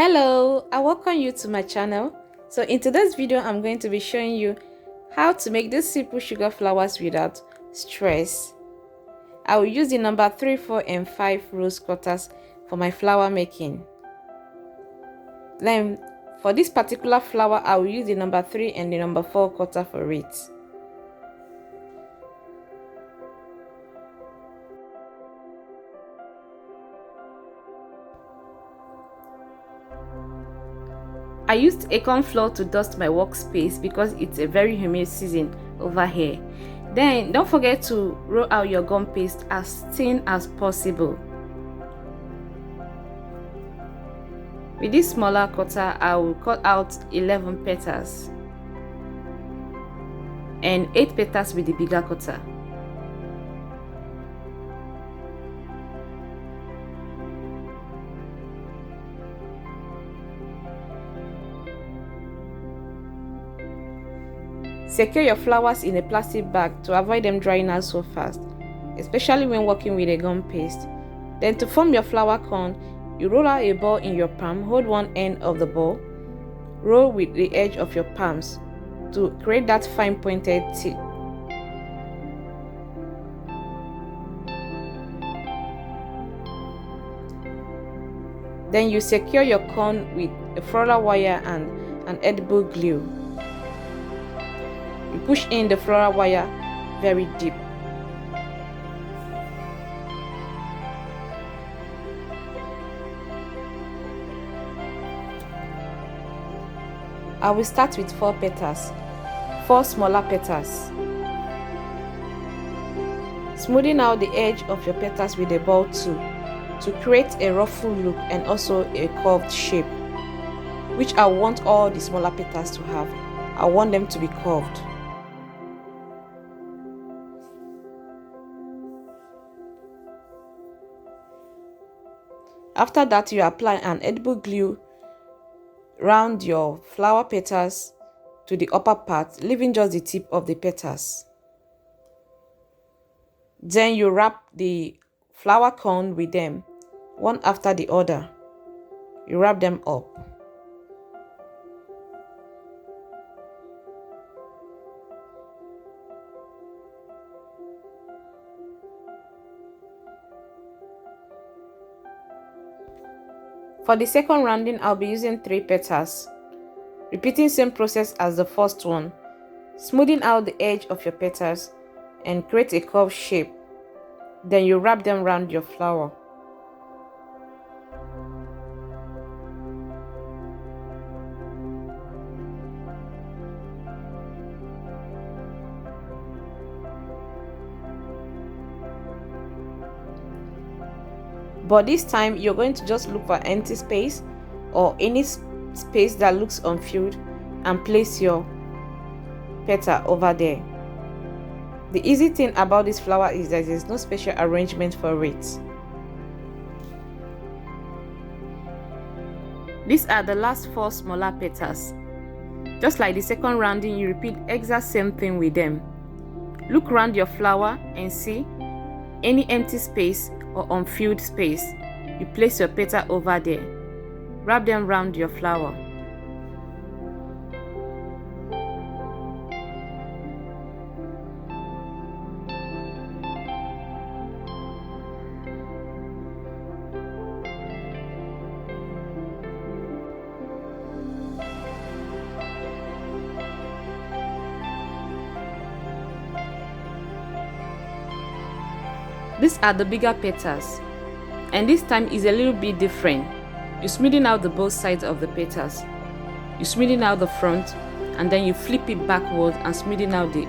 Hello, I welcome you to my channel. So in today's video, I'm going to be showing you how to make these simple sugar flowers without stress. I will use the number 3, 4, and 5 rose quarters for my flower making. Then for this particular flower, I will use the number 3 and the number 4 quarter for it. I used acorn flour to dust my workspace because it's a very humid season over here. Then don't forget to roll out your gum paste as thin as possible. With this smaller cutter, I will cut out 11 petals and 8 petals with the bigger cutter. Secure your flowers in a plastic bag to avoid them drying out so fast, especially when working with a gum paste. Then to form your flower cone, you roll out a ball in your palm, hold one end of the ball, roll with the edge of your palms to create that fine pointed tip. Then you secure your cone with a floral wire and an edible glue. You push in the floral wire very deep. I will start with 4 petals, 4 smaller petals. Smoothing out the edge of your petals with a ball tool to create a ruffle look and also a curved shape, which I want all the smaller petals to have. I want them to be curved. After that, you apply an edible glue round your flower petals to the upper part, leaving just the tip of the petals. Then you wrap the flower cone with them, one after the other. You wrap them up. For the second rounding, I'll be using 3 petals, repeating same process as the first one, smoothing out the edge of your petals and create a curved shape. Then you wrap them around your flower. But this time you're going to just look for empty space or any space that looks unfilled and place your petal over there. The easy thing about this flower is that there's no special arrangement for it. These are the last 4 smaller petals. Just like the second rounding, you repeat exact same thing with them. Look around your flower and see any empty space or unfilled space. You place your petal over there. Wrap them around your flower. These are the bigger petals, and this time is a little bit different. You're smoothing out the both sides of the petals. You're smoothing out the front, and then you flip it backwards and smoothing out the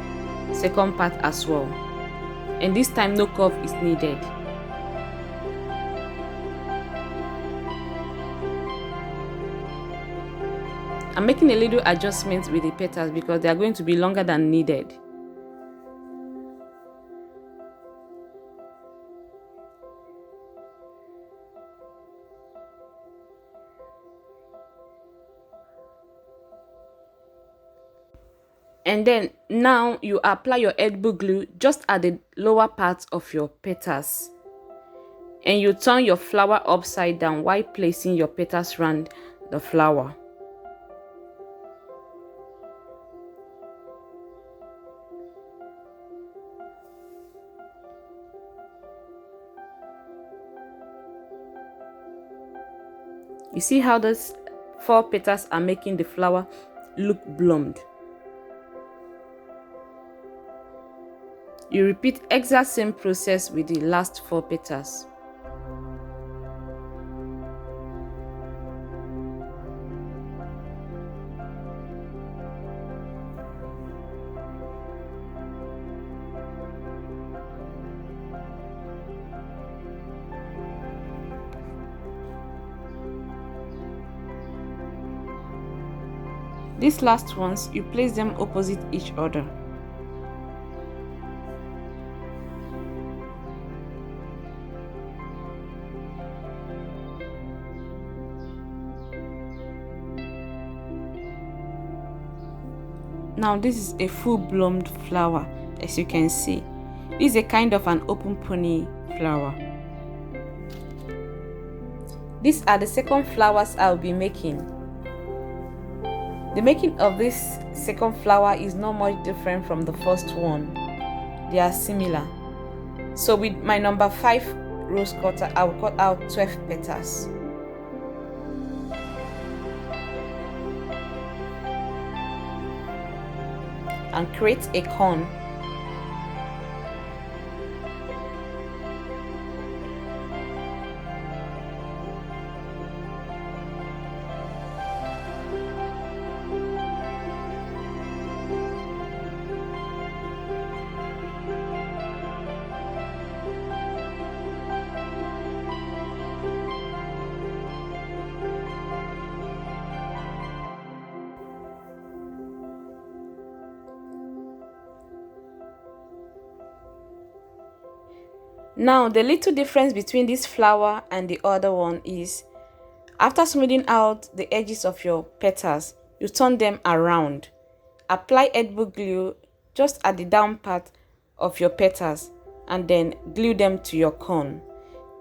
second part as well. And this time no curve is needed. I'm making a little adjustment with the petals because they are going to be longer than needed. And then now you apply your edible glue just at the lower part of your petals. And you turn your flower upside down while placing your petals around the flower. You see how those 4 petals are making the flower look bloomed. You repeat exact same process with the last 4 petals. These last ones, you place them opposite each other. Now this is a full bloomed flower, as you can see. This is a kind of an open pony flower. These are the second flowers I'll be making. The making of this second flower is not much different from the first one. They are similar. So with my number 5 rose cutter, I will cut out 12 petals. And create a cone. Now the little difference between this flower and the other one is, after smoothing out the edges of your petals, you turn them around. Apply edible glue just at the down part of your petals and then glue them to your cone.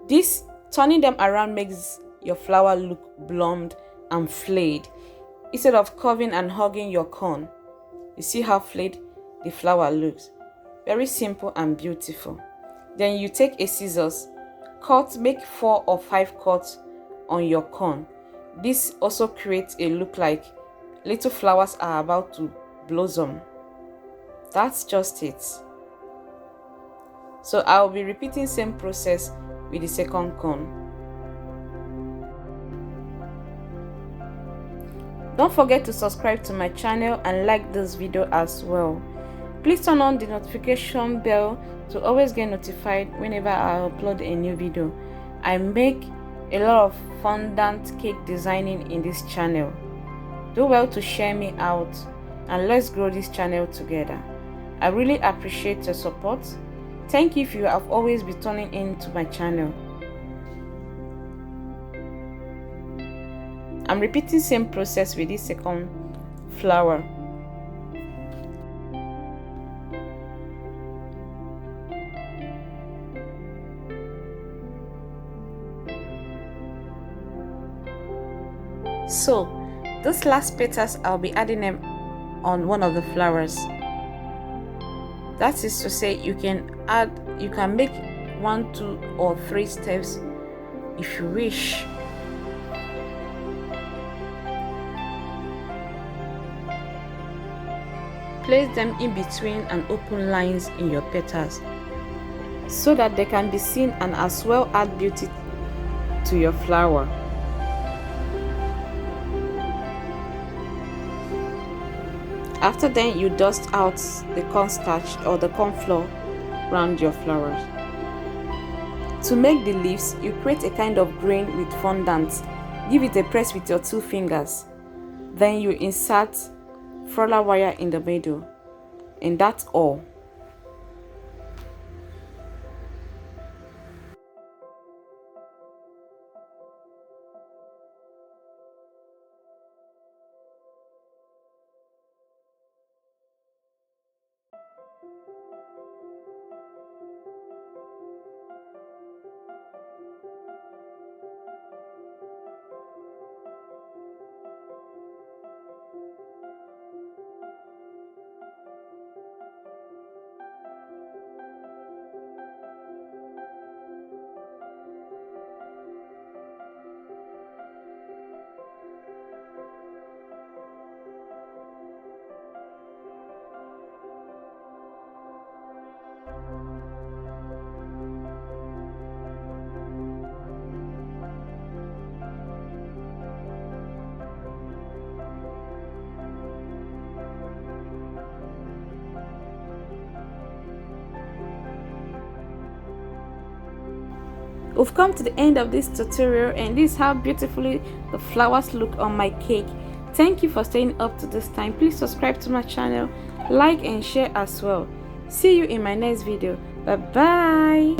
This turning them around makes your flower look bloomed and flayed instead of curving and hugging your cone. You see how flayed the flower looks? Very simple and beautiful. Then you take a scissors, make 4 or 5 cuts on your cone. This also creates a look like little flowers are about to blossom. That's just it. So I'll be repeating same process with the second cone. Don't forget to subscribe to my channel and like this video as well. Please turn on the notification bell to always get notified whenever I upload a new video. I make a lot of fondant cake designing in this channel. Do well to share me out and let's grow this channel together. I really appreciate your support. Thank you if you have always been tuning in to my channel. I'm repeating same process with this second flower. So those last petals, I'll be adding them on one of the flowers. That is to say, you can make 1, 2 or 3 steps if you wish. Place them in between and open lines in your petals so that they can be seen and as well add beauty to your flower. After then, you dust out the cornstarch or the corn flour around your flowers. To make the leaves, you create a kind of grain with fondant. Give it a press with your 2 fingers. Then you insert roller wire in the middle, and that's all. We've come to the end of this tutorial, and this is how beautifully the flowers look on my cake. Thank you for staying up to this time. Please subscribe to my channel, like and share as well. See you in my next video. Bye bye.